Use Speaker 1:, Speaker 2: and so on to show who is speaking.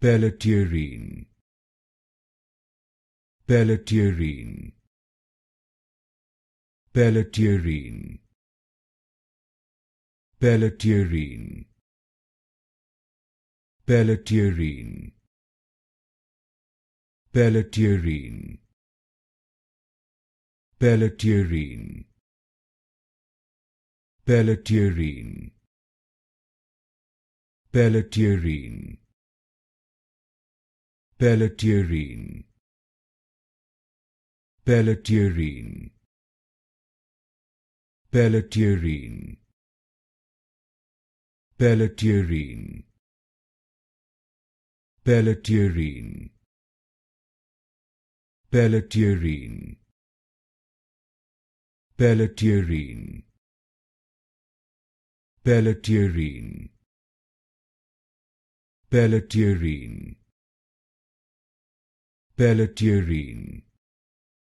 Speaker 1: Pelletierine, Pelletierine, Pelletierine, Pelletierine, Pelletierine, Pelletierine, Pelletierine, Pelletierine, Pelletierine, Pelletierine, Pelletierine, Pelletierine, Pelletierine, Pelletierine, Pelletierine, Pelletierine, Pelletierine, Pelletierine, Pelletierine,